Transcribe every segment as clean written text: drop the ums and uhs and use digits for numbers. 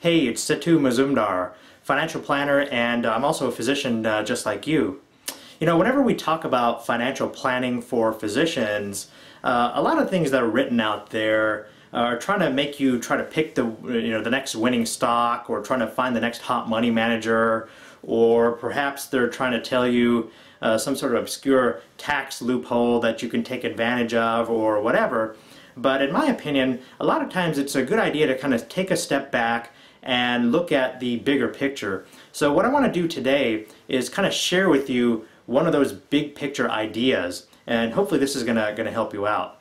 Hey, it's Setu Mazumdar, financial planner, and I'm also a physician just like you. You know, whenever we talk about financial planning for physicians, a lot of things that are written out there are trying to make you try to pick the next winning stock, or trying to find the next hot money manager, or perhaps they're trying to tell you some sort of obscure tax loophole that you can take advantage of, or whatever. But in my opinion, a lot of times it's a good idea to kind of take a step back and look at the bigger picture. So what I want to do today is kind of share with you one of those big picture ideas, and hopefully this is gonna help you out.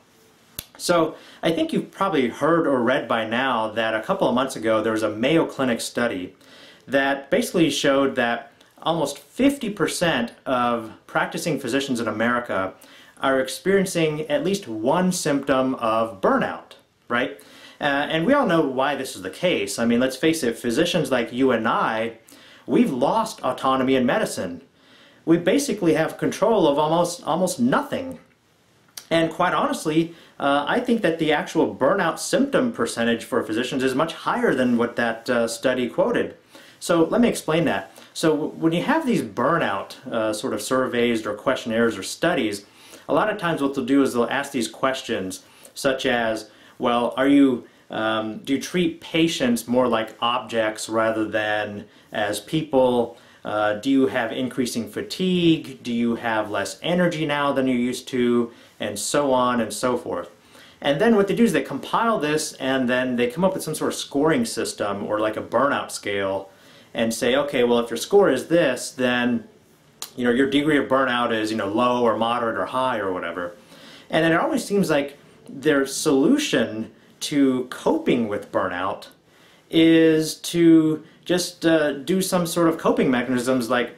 So I think you've probably heard or read by now that a couple of months ago there was a Mayo Clinic study that basically showed that almost 50% of practicing physicians in America are experiencing at least one symptom of burnout, right? And we all know why this is the case. I mean, let's face it, physicians like you and I, we've lost autonomy in medicine. We basically have control of almost nothing. And quite honestly, I think that the actual burnout symptom percentage for physicians is much higher than what that study quoted. So let me explain that. So when you have these burnout sort of surveys or questionnaires or studies, a lot of times what they'll do is they'll ask these questions such as, well, do you treat patients more like objects rather than as people? Do you have increasing fatigue? Do you have less energy now than you used to? And so on and so forth. And then what they do is they compile this, and then they come up with some sort of scoring system or like a burnout scale and say, okay, well, if your score is this, then your degree of burnout is low or moderate or high or whatever. And then it always seems like their solution to coping with burnout is to just do some sort of coping mechanisms like,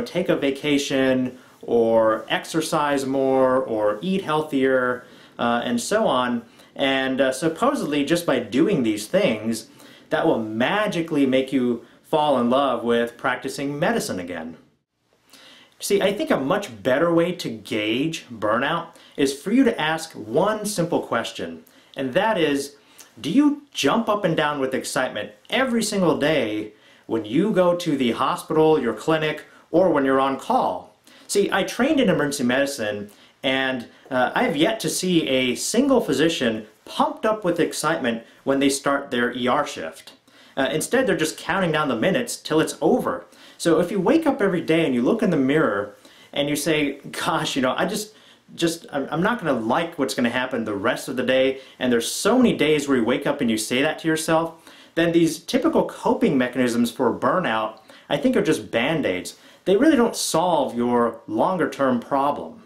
take a vacation, or exercise more, or eat healthier, and so on. And supposedly just by doing these things, that will magically make you fall in love with practicing medicine again. See, I think a much better way to gauge burnout is for you to ask one simple question, and that is, do you jump up and down with excitement every single day when you go to the hospital, your clinic, or when you're on call? See, I trained in emergency medicine, and I have yet to see a single physician pumped up with excitement when they start their ER shift. Instead, they're just counting down the minutes till it's over. So if you wake up every day and you look in the mirror and you say, gosh, I'm not going to like what's going to happen the rest of the day, and there's so many days where you wake up and you say that to yourself, then these typical coping mechanisms for burnout, I think, are just band-aids. They really don't solve your longer-term problem.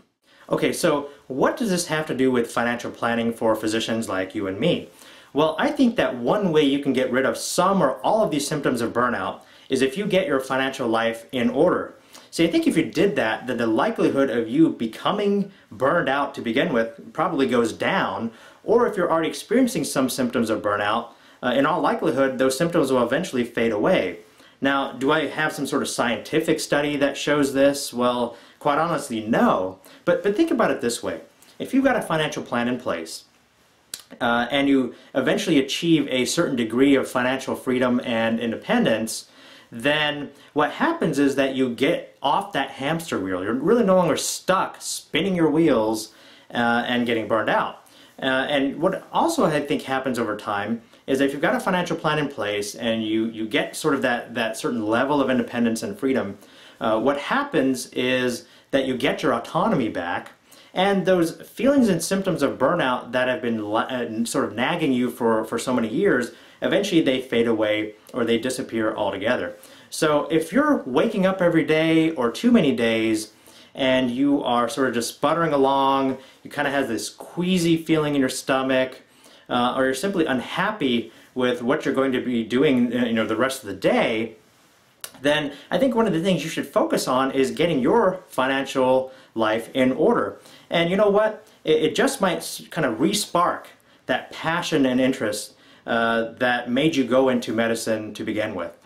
Okay, so what does this have to do with financial planning for physicians like you and me? Well, I think that one way you can get rid of some or all of these symptoms of burnout is if you get your financial life in order. See, I think if you did that, then the likelihood of you becoming burned out to begin with probably goes down, or if you're already experiencing some symptoms of burnout, in all likelihood, those symptoms will eventually fade away. Now, do I have some sort of scientific study that shows this? Well, quite honestly, no. But think about it this way. If you've got a financial plan in place, and you eventually achieve a certain degree of financial freedom and independence, then what happens is that you get off that hamster wheel. You're really no longer stuck spinning your wheels and getting burned out. And what also I think happens over time is that if you've got a financial plan in place and you get sort of that certain level of independence and freedom, what happens is that you get your autonomy back, and those feelings and symptoms of burnout that have been sort of nagging you for so many years, eventually they fade away or they disappear altogether. So if you're waking up every day or too many days and you are sort of just sputtering along, you kind of have this queasy feeling in your stomach, or you're simply unhappy with what you're going to be doing the rest of the day, then I think one of the things you should focus on is getting your financial life in order. And you know what? It just might kind of re-spark that passion and interest that made you go into medicine to begin with.